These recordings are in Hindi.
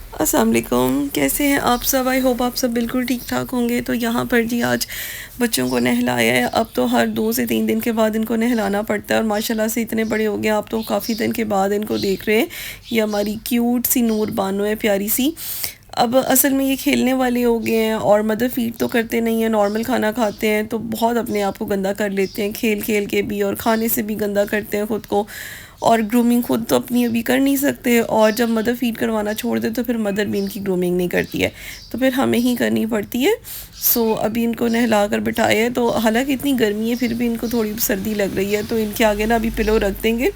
अस्सलाम वालेकुम, कैसे हैं आप सब? आई होप आप सब बिल्कुल ठीक ठाक होंगे। तो यहाँ पर जी आज बच्चों को नहलाया है। अब तो हर 2 से 3 दिन के बाद इनको नहलाना पड़ता है और माशाल्लाह से इतने बड़े हो गए। आप तो काफ़ी दिन के बाद इनको देख रहे हैं। ये हमारी क्यूट सी नूर बानो है, प्यारी सी। अब असल में ये खेलने वाले हो गए हैं और मदर फीड तो करते नहीं हैं, नॉर्मल खाना खाते हैं तो बहुत अपने आप को गंदा कर लेते हैं, खेल खेल के भी और खाने से भी गंदा करते हैं ख़ुद को। और ग्रूमिंग खुद तो अपनी अभी कर नहीं सकते और जब मदर फीड करवाना छोड़ दे तो फिर मदर भी इनकी ग्रूमिंग नहीं करती है, तो फिर हमें ही करनी पड़ती है। सो अभी इनको नहला कर बिठाया है। तो हालांकि इतनी गर्मी है फिर भी इनको थोड़ी सर्दी लग रही है, तो इनके आगे ना अभी पिलो रख देंगे।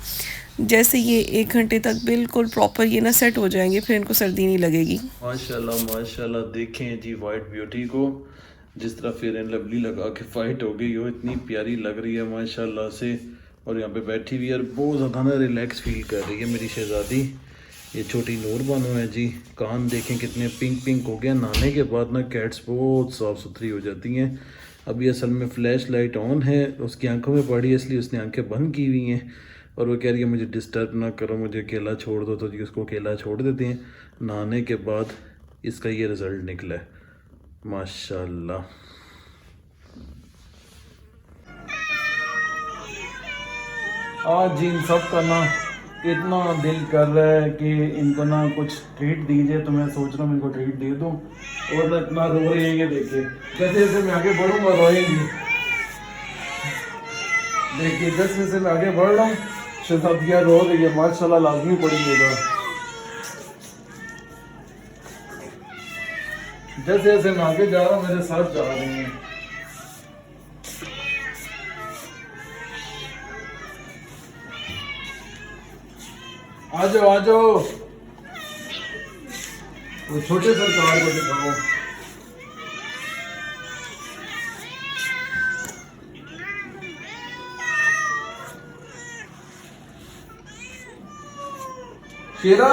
जैसे ये 1 घंटे तक बिल्कुल प्रॉपर ये ना सेट हो जाएंगे, फिर इनको सर्दी नहीं लगेगी। माशाल्लाह माशाल्लाह, देखें जी वाइट ब्यूटी को, जिस तरह फेयर एंड लवली लगा के फाइट हो गई हो, इतनी प्यारी लग रही है माशाल्लाह से। और यहाँ पे बैठी हुई है और बहुत ज़्यादा ना रिलैक्स फील कर रही है मेरी शहज़ादी। ये छोटी नूर बानो है जी। कान देखें कितने पिंक पिंक हो गए। नहाने के बाद ना कैट्स बहुत साफ़ सुथरी हो जाती हैं। अभी असल में फ़्लैश लाइट ऑन है, उसकी आंखों में पड़ी है इसलिए उसने आंखें बंद की हुई हैं और वो कह रही है मुझे डिस्टर्ब ना करो, मुझे अकेला छोड़ दो। तो जी उसको अकेला छोड़ देते हैं। नहाने के बाद इसका ये रिज़ल्ट निकला है माशाल्लाह। आज जी इन सब का ना इतना दिल कर रहा है कि इनको ना कुछ ट्रीट दीजिए, तो मैं सोच रहा हूँ इनको ट्रीट दे दूँ। और ना इतना रो रही है, ये देखिए जैसे जैसे मैं आगे बढ़ूँगा रोएंगी। देखिए जैसे जैसे मैं आगे बढ़ रहा हूँ शहज़ादियाँ रो रही है। माशाल्लाह लाजमी पड़ेगा। जैसे जैसे मैं आगे जा रहा हूँ मेरे साथ जा रही हैं। आ जाओ आ जाओ, वो छोटे सरकार को दिखाओ। शेरा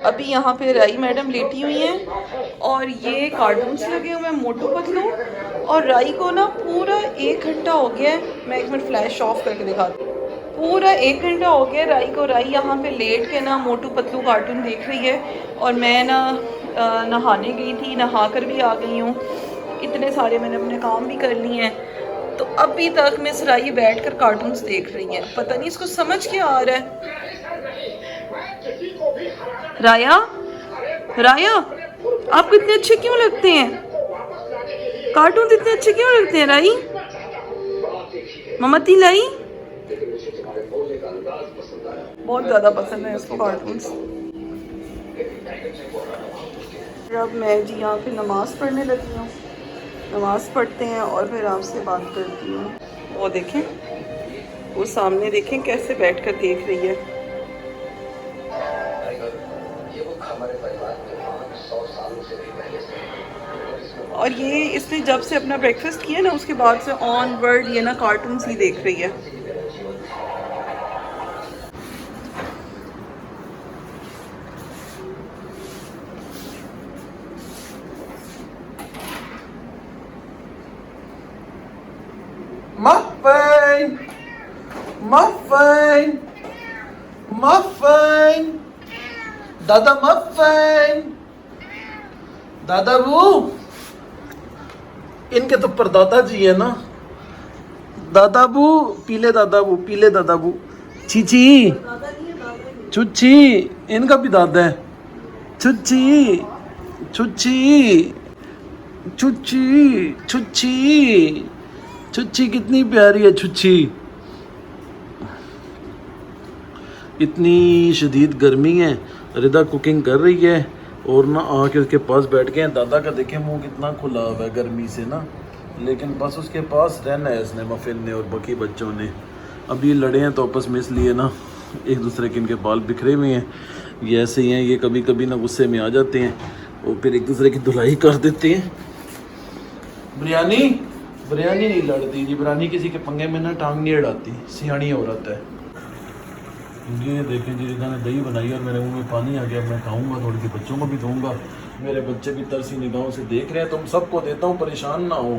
अभी यहाँ पे राई मैडम लेटी हुई हैं और ये कार्टून्स लगे हुए हैं मोटू पतलू। और राई को ना पूरा 1 घंटा हो गया है। मैं 1 मिनट फ्लैश ऑफ करके दिखाती हूँ। पूरा 1 घंटा हो गया राई को। राई यहाँ पे लेट के ना मोटू पतलू कार्टून देख रही है और मैं ना नहाने गई थी, नहा कर भी आ गई हूँ। इतने सारे मैंने अपने काम भी कर लिए हैं, तो अभी तक मिस राई बैठ कर कार्टून्स देख रही हैं। पता नहीं इसको समझ क्या आ रहा है। राया, राया, आपको इतने अच्छे क्यों लगते हैं कार्टून? इतने अच्छे क्यों लगते हैं राई? ममती लाई बहुत ज़्यादा पसंद है इसको कार्टून्स। अब मैं जी यहाँ पे नमाज़ पढ़ने लगी हूँ। नमाज़ पढ़ते हैं और फिर आपसे बात करती हूँ। वो देखें, वो सामने देखें कैसे बैठकर देख रही है। और ये इसने जब से अपना ब्रेकफास्ट किया ना उसके बाद से ऑन वर्ड ये ना कार्टून्स ही देख रही है। मफ़िन मफ़िन मफ़िन, दादा मफ़िन, दादा बू। इनके तो परदादा जी है ना, दादा बू, पीले दादा बू, पीले दादा बू। चीची चुच्ची, इनका भी दादा है। चुच्ची चुच्ची चुच्ची चुच्ची चुच्ची, कितनी प्यारी है चुच्ची। इतनी शदीद गर्मी है, रिदा कुकिंग कर रही है और ना आके उसके पास बैठ गए हैं। दादा का देखें मुंह कितना खुला हुआ है गर्मी से ना, लेकिन बस उसके पास रहना है इसने, मफिन ने और बाकी बच्चों ने। अब ये लड़े हैं तो आपस में इसलिए ना एक दूसरे के इनके बाल बिखरे हुए हैं। ये ऐसे ही हैं, ये कभी कभी ना गुस्से में आ जाते हैं और फिर एक दूसरे की धुलाई कर देते हैं। बिरयानी बिरयानी नहीं लड़ती जी, बिरयानी किसी के पंगे में ना टांग नहीं अड़ाती, सियानी औरत है। ये देखें जी, रिदा ने दही बनाई और मेरे मुंह में पानी आ गया। मैं खाऊंगा, थोड़ी सी बच्चों को भी दूंगा। मेरे बच्चे भी तरसी निगाहों से देख रहे हैं, तुम सबको देता हूँ, परेशान ना हो।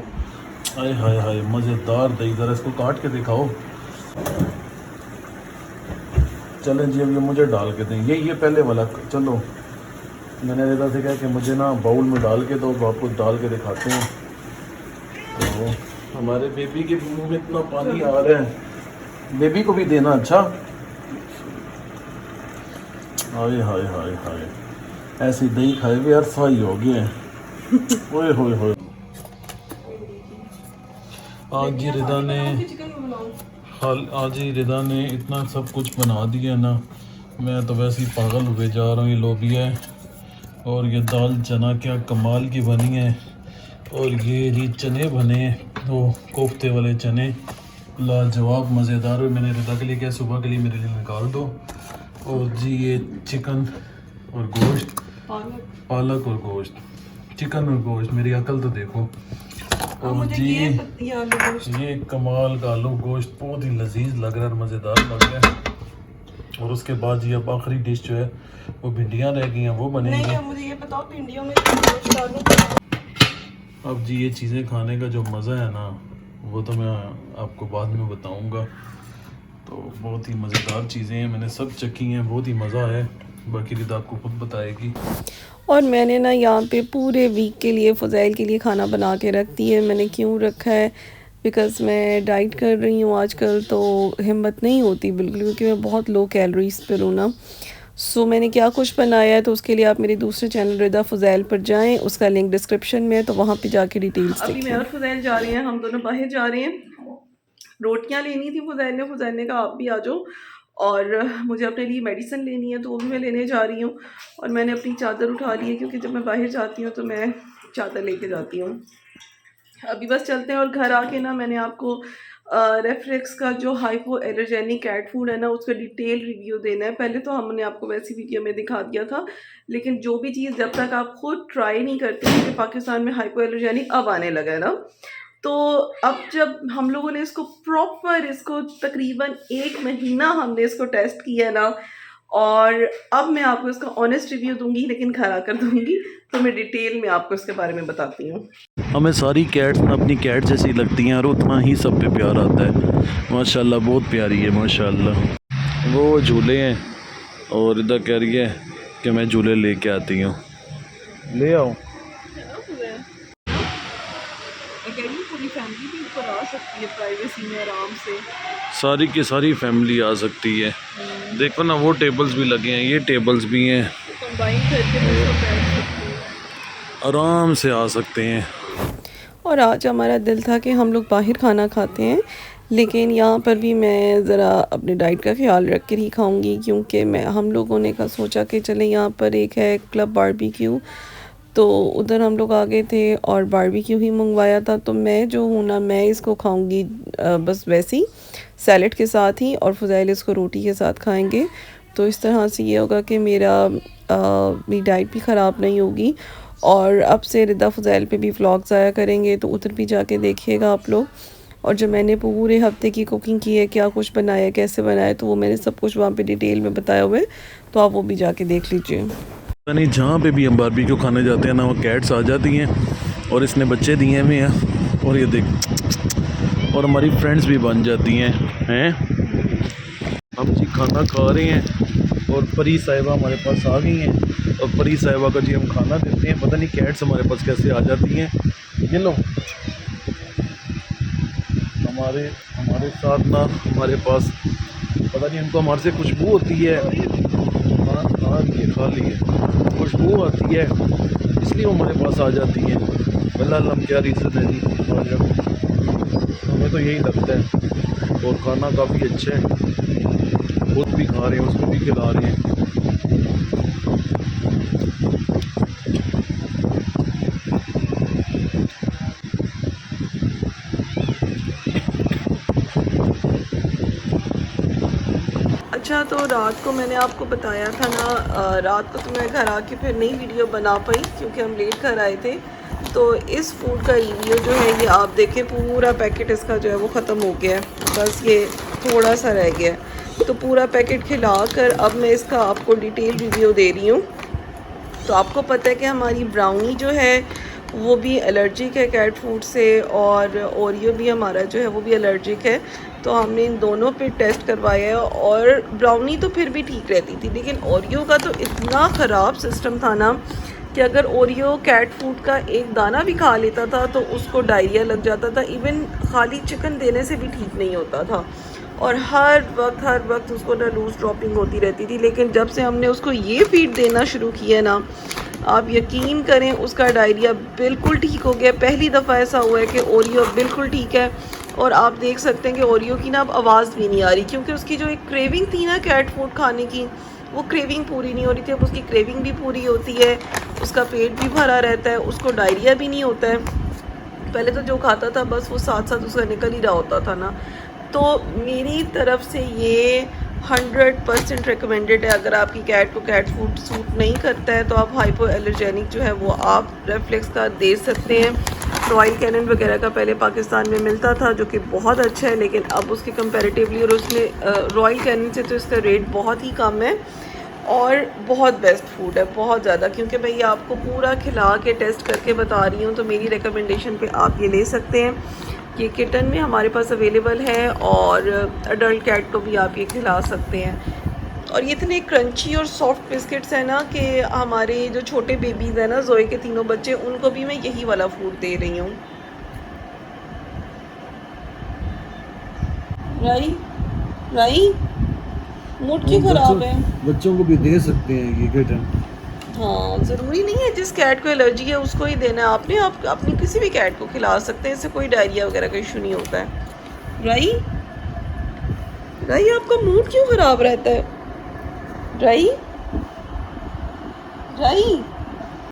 हाय हाय हाय, मज़ेदार दही, ज़रा इसको काट के दिखाओ। चलें जी, अब ये मुझे डाल के दें, ये पहले वाला। चलो, मैंने रिदा से कहा कि मुझे ना बाउल में डाल के दो, आपको डाल के दिखाते हैं। तो हमारे बेबी के मुंह में इतना पानी आ रहा है, बेबी को भी देना। अच्छा, हाय हाय हाय हाय, ऐसी दही खाए हुए यार सही हो गए। ओए होए होए, आज ही रिदा ने आज ही रिदा ने इतना सब कुछ बना दिया ना, मैं तो वैसे ही पागल हुए जा रहा हूँ। ये लोबिया है और ये दाल चना क्या कमाल की बनी है, और ये चने बने, वो कोफ्ते वाले चने, लाजवाब मज़ेदार। मैंने रिदा के लिए क्या, सुबह के लिए मेरे लिए निकाल दो। और जी ये चिकन और गोश्त, पालक और गोश्त, चिकन और गोश्त, मेरी अकल तो देखो। और जी ये कमाल का आलू गोश्त, बहुत ही लजीज लग रहा है, मज़ेदार लग रहा है। और उसके बाद जी अब आखिरी डिश जो है वो भिंडियाँ रह गई हैं, वो बनेंगी। नहीं, मुझे ये बताओ भिंडियों में गोश्त डालूं? अब जी ये चीज़ें खाने का जो मज़ा है ना, वो तो मैं आपको बाद में बताऊंगा। तो बहुत ही मज़ेदार चीज़ें हैं, मैंने सब चखी हैं, बहुत ही मज़ा आया। बाकी रिदा आपको खुद बताएगी। और मैंने ना यहाँ पे पूरे वीक के लिए फ़ुज़ैल के लिए खाना बना के रख दी है। मैंने क्यों रखा है, बिकॉज़ मैं डाइट कर रही हूँ आजकल, तो हिम्मत नहीं होती बिल्कुल, क्योंकि मैं बहुत लो कैलोरीज़ पर हूँ ना। सो मैंने क्या कुछ बनाया है, तो उसके लिए आप मेरे दूसरे चैनल रिदा फ़ुज़ैल पर जाएं, उसका लिंक डिस्क्रिप्शन में है, तो वहाँ पे जाके डिटेल्स देखें। अभी मैं और फ़ुज़ैल जा रहे हैं, हम दोनों बाहर जा रहे हैं। रोटियां लेनी थी फ़ुज़ैल ने कहा आप भी आ जाओ, और मुझे अपने लिए मेडिसिन लेनी है, तो वो भी मैं लेने जा रही हूँ। और मैंने अपनी चादर उठा ली है, क्योंकि जब मैं बाहर जाती हूँ तो मैं चादर लेके जाती हूँ। अभी बस चलते हैं, और घर आके ना मैंने आपको रेफ्लेक्स का जो हाइपो एलर्जेनिक कैट फूड है ना, उसका डिटेल रिव्यू देना है। पहले तो हमने आपको वैसी वीडियो में दिखा दिया था, लेकिन जो भी चीज़ जब तक आप खुद ट्राई नहीं करते, क्योंकि पाकिस्तान में हाइपो एलर्जेनिक अब आने लगा है ना, तो अब जब हम लोगों ने इसको प्रॉपर, इसको तकरीबन 1 महीना हमने इसको टेस्ट किया है ना, और अब मैं आपको इसका ऑनेस्ट रिव्यू दूंगी, लेकिन घर आकर दूंगी, तो मैं डिटेल में आपको इसके बारे में बताती हूँ। हमें सारी कैट्स ना अपनी कैट जैसी लगती हैं, और उतना ही सब पे प्यार आता है। माशाल्लाह बहुत प्यारी है माशाल्लाह। वो झूले हैं, और इधर कह रही है कि मैं झूले लेके आती हूँ, ले आओ। पूरी फैमिली भी ऊपर आ सकती है प्राइवेसी में आराम से, सारी की सारी फैमिली आ सकती है। देखो ना, वो टेबल्स भी लगे हैं, ये टेबल्स भी हैं, कंबाइन करके बैठ सकते हैं, आराम से आ सकते हैं। और आज हमारा दिल था कि हम लोग बाहर खाना खाते हैं, लेकिन यहाँ पर भी मैं ज़रा अपने डाइट का ख्याल रख कर ही खाऊंगी, क्योंकि हम लोगों ने का सोचा कि चले यहाँ पर एक है क्लब बारबेक्यू, तो उधर हम लोग आ गए थे और बारबेक्यू ही मंगवाया था। तो मैं जो हूँ ना, मैं इसको खाऊंगी बस वैसे ही सैलेड के साथ ही, और फ़ुज़ैल इसको रोटी के साथ खाएंगे। तो इस तरह से ये होगा कि मेरी डाइट भी ख़राब नहीं होगी। और अब से रिदा फ़ुज़ैल पे भी व्लॉग्स आया करेंगे, तो उधर भी जाके देखिएगा आप लोग। और जो मैंने पूरे हफ्ते की कुकिंग की है, क्या कुछ बनाया, कैसे बनाया, तो वो मैंने सब कुछ वहाँ पे डिटेल में बताया हुआ है, तो आप वो भी जाके देख लीजिए। नहीं, जहाँ पे भी हम बारबेक्यू खाने जाते हैं ना, वो कैट्स आ जाती हैं, और इसने बच्चे दिए हुए हैं, और ये देख, और हमारी फ्रेंड्स भी बन जाती हैं। हम जी खाना खा रहे हैं, और परी साहिबा हमारे पास आ गई हैं, और परी साहिबा का जी हम खाना देते हैं। पता नहीं कैट्स हमारे पास कैसे आ जाती हैं। ये लो, हमारे साथ ना, हमारे पास पता नहीं इनको हमारे से खुशबू होती है। हाँ, ये खा ली है, खुशबू आती है, इसलिए वो हमारे पास आ जाती हैं। वल्लाह हम क्या रीज़न है जी, हमें तो यही लगता है। और खाना काफ़ी अच्छा है, खुद भी खा रहे हैं, उसको भी खिला रहे हैं। अच्छा, तो रात को मैंने आपको बताया था ना, रात को तो मैं घर आके फिर नई वीडियो बना पाई, क्योंकि हम लेट घर आए थे। तो इस फूड का रिव्यू जो है ये आप देखें, पूरा पैकेट इसका जो है वो ख़त्म हो गया है, बस ये थोड़ा सा रह गया है। तो पूरा पैकेट खिलाकर अब मैं इसका आपको डिटेल रिव्यू दे रही हूँ। तो आपको पता है कि हमारी ब्राउनी जो है वो भी एलर्जिक है कैट फूड से, और ओरियो भी हमारा जो है वो भी एलर्जिक है। तो हमने इन दोनों पे टेस्ट करवाया है, और ब्राउनी तो फिर भी ठीक रहती थी, लेकिन ओरियो का तो इतना ख़राब सिस्टम था ना कि अगर ओरियो कैट फूड का एक दाना भी खा लेता था तो उसको डायरिया लग जाता था। इवन खाली चिकन देने से भी ठीक नहीं होता था, और हर वक्त उसको ना लूज़ ड्रॉपिंग होती रहती थी। लेकिन जब से हमने उसको ये फीड देना शुरू किया ना, आप यकीन करें उसका डायरिया बिल्कुल ठीक हो गया। पहली दफ़ा ऐसा हुआ है कि ओरियो बिल्कुल ठीक है, और आप देख सकते हैं कि ओरियो की ना अब आवाज़ भी नहीं आ रही, क्योंकि उसकी जो एक क्रेविंग थी ना कैट फूड खाने की, वो क्रेविंग पूरी नहीं हो रही थी। अब उसकी क्रेविंग भी पूरी होती है, उसका पेट भी भरा रहता है, उसको डायरिया भी नहीं होता है। पहले तो जो खाता था बस वो साथ साथ उसका निकल ही रहा होता था ना। तो मेरी तरफ से ये 100% रिकमेंडेड है। अगर आपकी कैट को कैट फूड सूट नहीं करता है तो आप हाइपो एलर्जेनिक जो है वो आप रेफ्लेक्स का दे सकते हैं। रॉयल कैनन वगैरह का पहले पाकिस्तान में मिलता था, जो कि बहुत अच्छा है, लेकिन अब उसके कंपैरेटिवली और उसमें रॉयल कैनन से तो इसका रेट बहुत ही कम है, और बहुत बेस्ट फूड है, बहुत ज़्यादा। क्योंकि मैं ये आपको पूरा खिला के टेस्ट करके बता रही हूँ, तो मेरी रिकमेंडेशन पे आप ये ले सकते हैं। ये किटन में हमारे पास अवेलेबल है, और अडल्ट कैट को भी आप ये खिला सकते हैं। और ये इतने क्रंची और सॉफ्ट बिस्किट्स हैं ना कि हमारे जो छोटे बेबीज़ हैं ना, जोए के तीनों बच्चे, उनको भी मैं यही वाला फूड दे रही हूँ। राई राई मूड क्यों ख़राब है? बच्चों को भी दे सकते हैं ये किटन। हाँ, ज़रूरी नहीं है जिस कैट को एलर्जी है उसको ही देना है। आपने आप अपनी किसी भी कैट को खिला सकते हैं, इससे कोई डायरिया वगैरह का इशू नहीं होता है। राई राई आपका मूड क्यों ख़राब रहता है? राई राई